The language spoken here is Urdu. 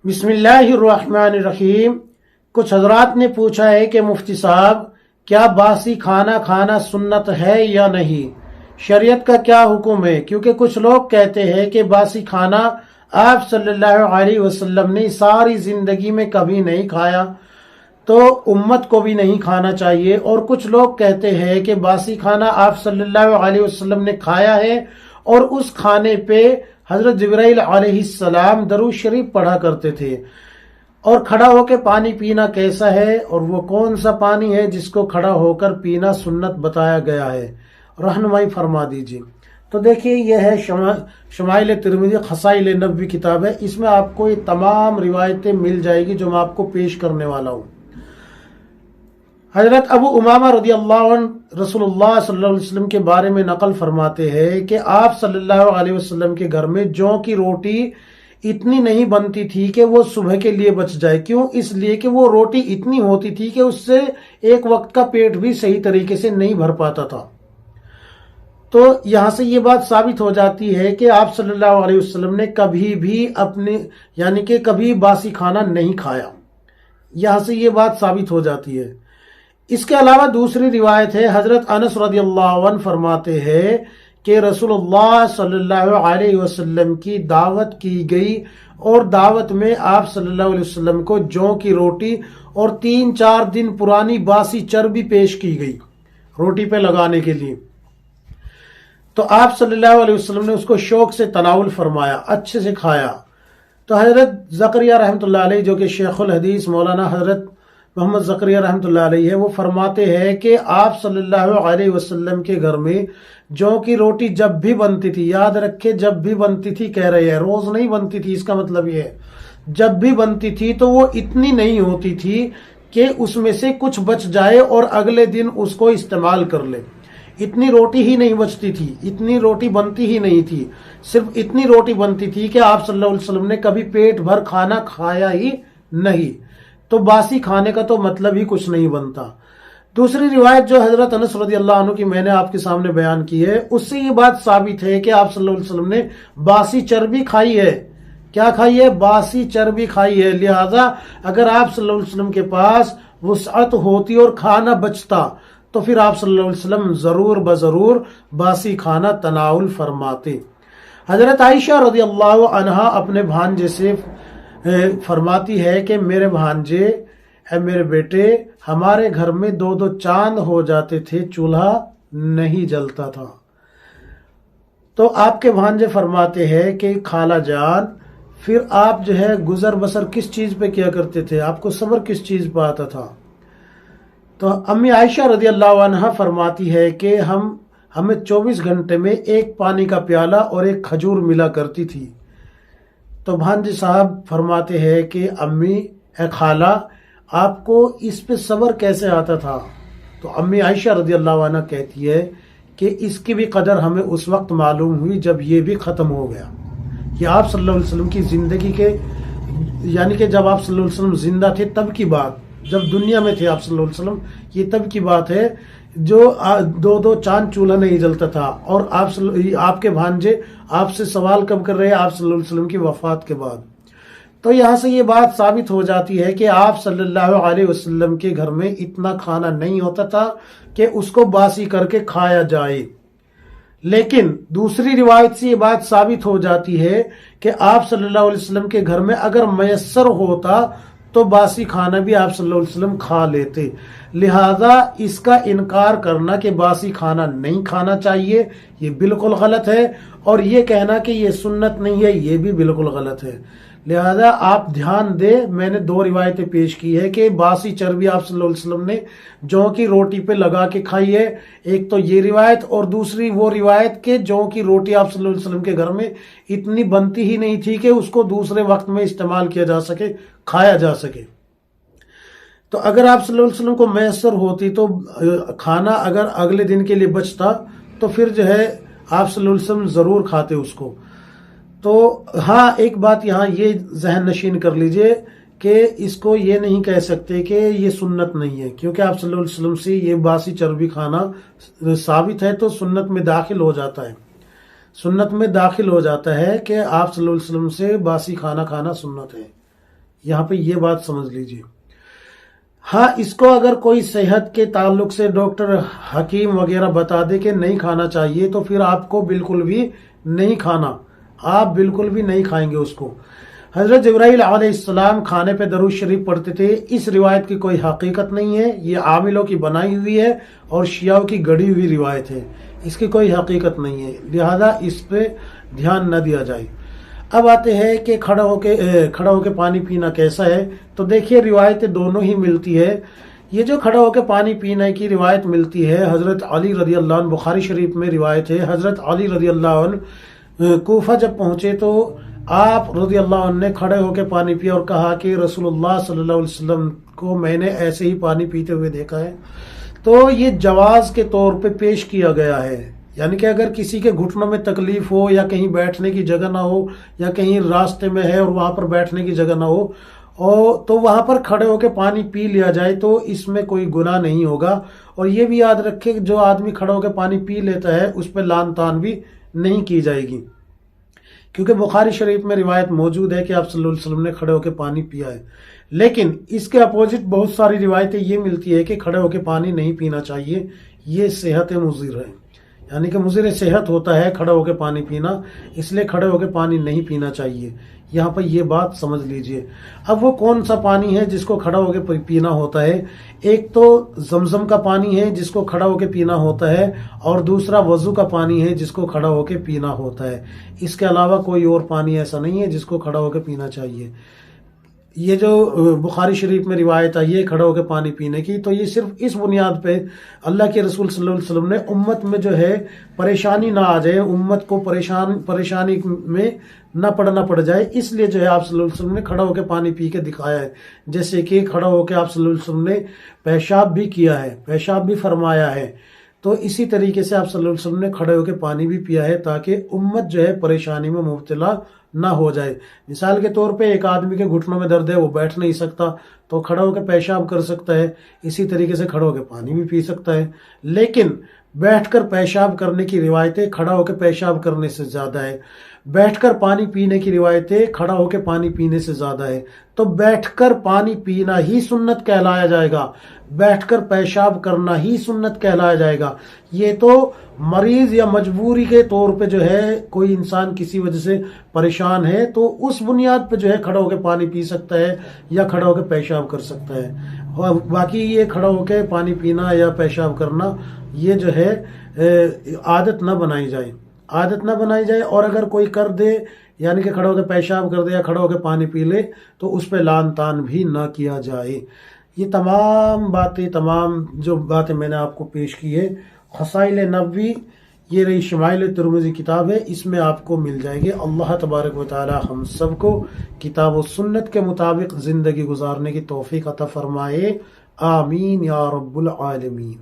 بسم اللہ الرحمن الرحیم۔ کچھ حضرات نے پوچھا ہے کہ مفتی صاحب کیا باسی کھانا کھانا سنت ہے یا نہیں، شریعت کا کیا حکم ہے؟ کیونکہ کچھ لوگ کہتے ہیں کہ باسی کھانا آپ صلی اللہ علیہ وسلم نے ساری زندگی میں کبھی نہیں کھایا تو امت کو بھی نہیں کھانا چاہیے، اور کچھ لوگ کہتے ہیں کہ باسی کھانا آپ صلی اللہ علیہ وسلم نے کھایا ہے اور اس کھانے پہ حضرت جبرائیل علیہ السلام درود شریف پڑھا کرتے تھے، اور کھڑا ہو کے پانی پینا کیسا ہے اور وہ کون سا پانی ہے جس کو کھڑا ہو کر پینا سنت بتایا گیا ہے، رہنمائی فرما دیجیے۔ تو دیکھیے یہ ہے شمائل ترمذی خصائل نبوی کتاب ہے، اس میں آپ کو یہ تمام روایتیں مل جائے گی جو میں آپ کو پیش کرنے والا ہوں۔ حضرت ابو امامہ رضی اللہ عنہ رسول اللہ صلی اللہ علیہ وسلم کے بارے میں نقل فرماتے ہیں کہ آپ صلی اللہ علیہ وسلم کے گھر میں جوں کی روٹی اتنی نہیں بنتی تھی کہ وہ صبح کے لیے بچ جائے۔ کیوں؟ اس لیے کہ وہ روٹی اتنی ہوتی تھی کہ اس سے ایک وقت کا پیٹ بھی صحیح طریقے سے نہیں بھر پاتا تھا۔ تو یہاں سے یہ بات ثابت ہو جاتی ہے کہ آپ صلی اللہ علیہ وسلم نے کبھی بھی کبھی باسی کھانا نہیں کھایا، یہاں سے یہ بات ثابت ہو جاتی ہے۔ اس کے علاوہ دوسری روایت ہے، حضرت انس رضی اللہ عنہ فرماتے ہیں کہ رسول اللہ صلی اللہ علیہ وسلم کی دعوت کی گئی، اور دعوت میں آپ صلی اللہ علیہ وسلم کو جوں کی روٹی اور 3-4 دن پرانی باسی چربی پیش کی گئی روٹی پہ لگانے کے لیے۔ تو آپ صلی اللہ علیہ وسلم نے اس کو شوق سے تناول فرمایا، اچھے سے کھایا۔ تو حضرت زکریا رحمۃ اللہ علیہ جو کہ شیخ الحدیث مولانا حضرت محمد زکریا رحمۃ اللہ علیہ ہے، وہ فرماتے ہیں کہ آپ صلی اللہ علیہ وسلم کے گھر میں جوں کی روٹی جب بھی بنتی تھی، یاد رکھے جب بھی بنتی تھی کہہ رہے ہیں، روز نہیں بنتی تھی، اس کا مطلب یہ ہے جب بھی بنتی تھی تو وہ اتنی نہیں ہوتی تھی کہ اس میں سے کچھ بچ جائے اور اگلے دن اس کو استعمال کر لے۔ اتنی روٹی ہی نہیں بچتی تھی، اتنی روٹی بنتی ہی نہیں تھی، صرف اتنی روٹی بنتی تھی کہ آپ صلی اللہ علیہ وسلم نے کبھی پیٹ بھر کھانا کھایا ہی نہیں۔ تو باسی کھانے کا تو مطلب ہی کچھ نہیں بنتا۔ دوسری روایت جو حضرت انس رضی اللہ عنہ کی میں نے آپ کے سامنے بیان کی ہے، اس سے یہ بات ثابت ہے کہ آپ صلی اللہ علیہ وسلم نے باسی چربی کھائی ہے۔ کیا کھائی ہے؟ باسی چربی کھائی ہے۔ لہذا اگر آپ صلی اللہ علیہ وسلم کے پاس وسعت ہوتی اور کھانا بچتا تو پھر آپ صلی اللہ علیہ وسلم ضرور بضرور باسی کھانا تناول فرماتے۔ حضرت عائشہ رضی اللہ عنہا اپنے بھانجے سے فرماتی ہے کہ میرے بھانجے، اے میرے بیٹے، ہمارے گھر میں 2 چاند ہو جاتے تھے، چولہا نہیں جلتا تھا۔ تو آپ کے بھانجے فرماتے ہیں کہ خالہ جان، پھر آپ جو ہے گزر بسر کس چیز پہ کیا کرتے تھے؟ آپ کو صبر کس چیز پہ آتا تھا؟ تو امی عائشہ رضی اللہ عنہ فرماتی ہے کہ ہمیں 24 گھنٹے میں ایک پانی کا پیالہ اور ایک کھجور ملا کرتی تھی۔ تو بھانجے صاحب فرماتے ہیں کہ امی، اے خالہ، آپ کو اس پہ صبر کیسے آتا تھا؟ تو امی عائشہ رضی اللہ عنہ کہتی ہے کہ اس کی بھی قدر ہمیں اس وقت معلوم ہوئی جب یہ بھی ختم ہو گیا۔ یہ آپ صلی اللہ علیہ وسلم کی زندگی کے کہ جب آپ صلی اللہ علیہ وسلم زندہ تھے تب کی بات، جب دنیا میں تھے آپ صلی اللہ علیہ وسلم، یہ تب کی بات ہے جو 2 چاند چولہا نہیں جلتا تھا۔ اور آپ کے بھانجے آپ سے سوال کب کر رہے ہیں؟ آپ صلی اللہ علیہ وسلم کی وفات کے بعد۔ تو یہاں سے یہ بات ثابت ہو جاتی ہے کہ آپ صلی اللہ علیہ وسلم کے گھر میں اتنا کھانا نہیں ہوتا تھا کہ اس کو باسی کر کے کھایا جائے۔ لیکن دوسری روایت سے یہ بات ثابت ہو جاتی ہے کہ آپ صلی اللہ علیہ وسلم کے گھر میں اگر میسر ہوتا تو باسی کھانا بھی آپ صلی اللہ علیہ وسلم کھا لیتے۔ لہذا اس کا انکار کرنا کہ باسی کھانا نہیں کھانا چاہیے یہ بالکل غلط ہے، اور یہ کہنا کہ یہ سنت نہیں ہے یہ بھی بالکل غلط ہے۔ لہذا آپ دھیان دیں، میں نے 2 روایتیں پیش کی ہے کہ باسی چربی آپ صلی اللہ علیہ وسلم نے جوں کی روٹی پہ لگا کے کھائی ہے، ایک تو یہ روایت، اور دوسری وہ روایت کہ جوں کی روٹی آپ صلی اللہ علیہ وسلم کے گھر میں اتنی بنتی ہی نہیں تھی کہ اس کو دوسرے وقت میں استعمال کیا جا سکے، کھایا جا سکے۔ تو اگر آپ صلی اللہ علیہ وسلم کو میسر ہوتی تو کھانا اگر اگلے دن کے لیے بچتا تو پھر جو ہے آپ صلی اللہ علیہ وسلم ضرور کھاتے اس کو۔ تو ہاں، ایک بات یہاں یہ ذہن نشین کر لیجئے کہ اس کو یہ نہیں کہہ سکتے کہ یہ سنت نہیں ہے، کیونکہ آپ صلی اللہ علیہ وسلم سے یہ باسی چربی کھانا ثابت ہے تو سنت میں داخل ہو جاتا ہے، سنت میں داخل ہو جاتا ہے کہ آپ صلی اللہ علیہ وسلم سے باسی کھانا کھانا سنت ہے۔ یہاں پہ یہ بات سمجھ لیجیے. ہاں اس کو اگر کوئی صحت کے تعلق سے ڈاکٹر حکیم وغیرہ بتا دے کہ نہیں کھانا چاہیے تو پھر آپ کو بالکل بھی نہیں کھانا، آپ بالکل بھی نہیں کھائیں گے اس کو. حضرت جبرائیل علیہ السلام کھانے پہ درود شریف پڑھتے تھے، اس روایت کی کوئی حقیقت نہیں ہے، یہ عاملوں کی بنائی ہوئی ہے اور شیعوں کی گڑھی ہوئی روایت ہے، اس کی کوئی حقیقت نہیں ہے، لہذا اس پہ دھیان نہ دیا جائے. اب آتے ہیں کہ کھڑا ہو کے پانی پینا کیسا ہے. تو دیکھیے روایتیں دونوں ہی ملتی ہے. یہ جو کھڑا ہو کے پانی پینے کی روایت ملتی ہے حضرت علی رضی اللہ عنہ، بخاری شریف میں روایت ہے، حضرت علی رضی اللہ عنہ کوفہ جب پہنچے تو آپ رضی اللہ عنہ نے کھڑے ہو کے پانی پیا اور کہا کہ رسول اللہ صلی اللہ علیہ وسلم کو میں نے ایسے ہی پانی پیتے ہوئے دیکھا ہے. تو یہ جواز کے طور پہ پیش کیا گیا ہے، یعنی کہ اگر کسی کے گھٹنوں میں تکلیف ہو یا کہیں بیٹھنے کی جگہ نہ ہو یا کہیں راستے میں ہے اور وہاں پر بیٹھنے کی جگہ نہ ہو تو وہاں پر کھڑے ہو کے پانی پی لیا جائے تو اس میں کوئی گناہ نہیں ہوگا. اور یہ بھی یاد رکھے کہ جو آدمی کھڑا ہو کے پانی پی لیتا ہے اس پہ لان تان بھی نہیں کی جائے گی، کیونکہ بخاری شریف میں روایت موجود ہے کہ آپ صلی اللہ علیہ وسلم نے کھڑے ہو کے پانی پیا ہے. لیکن اس کے اپوزٹ بہت ساری روایتیں یہ ملتی ہے کہ کھڑے ہو کے پانی نہیں پینا چاہیے، یہ صحت مضر ہے، یعنی کہ مضر صحت ہوتا ہے کھڑے ہو کے پانی پینا، اس لیے کھڑے ہو کے پانی نہیں پینا چاہیے. یہاں پر یہ بات سمجھ لیجئے. اب وہ کون سا پانی ہے جس کو کھڑا ہو کے پینا ہوتا ہے؟ ایک تو زمزم کا پانی ہے جس کو کھڑا ہو کے پینا ہوتا ہے، اور دوسرا وضو کا پانی ہے جس کو کھڑا ہو کے پینا ہوتا ہے. اس کے علاوہ کوئی اور پانی ایسا نہیں ہے جس کو کھڑا ہو کے پینا چاہیے. یہ جو بخاری شریف میں روایت آئی ہے کھڑا ہو کے پانی پینے کی، تو یہ صرف اس بنیاد پہ اللہ کے رسول صلی اللہ علیہ وسلم نے امت میں جو ہے پریشانی نہ آ جائے، امت کو پریشانی میں نہ پڑنا پڑ جائے، اس لیے جو ہے آپ صلی اللہ علیہ وسلم نے کھڑا ہو کے پانی پی کے دکھایا ہے. جیسے کہ کھڑا ہو کے آپ صلی اللہ علیہ وسلم نے پیشاب بھی کیا ہے، پیشاب بھی فرمایا ہے، تو اسی طریقے سے آپ صلی اللہ علیہ وسلم نے کھڑے ہو کے پانی بھی پیا ہے تاکہ امت جو ہے پریشانی میں مبتلا نہ ہو جائے. مثال کے طور پہ ایک آدمی کے گھٹنوں میں درد ہے، وہ بیٹھ نہیں سکتا تو کھڑا ہو کے پیشاب کر سکتا ہے، اسی طریقے سے کھڑا ہو کے پانی بھی پی سکتا ہے. لیکن بیٹھ کر پیشاب کرنے کی روایتیں کھڑا ہو کے پیشاب کرنے سے زیادہ ہے، بیٹھ کر پانی پینے کی روایتیں کھڑا ہو کے پانی پینے سے زیادہ ہے. تو بیٹھ کر پانی پینا ہی سنت کہلایا جائے گا، بیٹھ کر پیشاب کرنا ہی سنت کہلایا جائے گا. یہ تو مریض یا مجبوری کے طور پہ جو ہے کوئی انسان کسی وجہ سے پریشان ہے تو اس بنیاد پہ جو ہے کھڑا ہو کے پانی پی سکتا ہے یا کھڑا ہو کے پیشاب کر سکتا ہے. باقی یہ کھڑا ہو کے پانی پینا یا پیشاب کرنا یہ جو ہے عادت نہ بنائی جائے، عادت نہ بنائی جائے. اور اگر کوئی کر دے یعنی کہ کھڑا ہو کے پیشاب کر دے یا کھڑا ہو کے پانی پی لے تو اس پہ لان تان بھی نہ کیا جائے. یہ تمام جو باتیں میں نے آپ کو پیش کی ہے خصائل نبوی، یہ رہی شمائل ترمذی کتاب ہے، اس میں آپ کو مل جائے گی. اللہ تبارک و تعالی ہم سب کو کتاب و سنت کے مطابق زندگی گزارنے کی توفیق عطا فرمائے. آمین یا رب العالمین.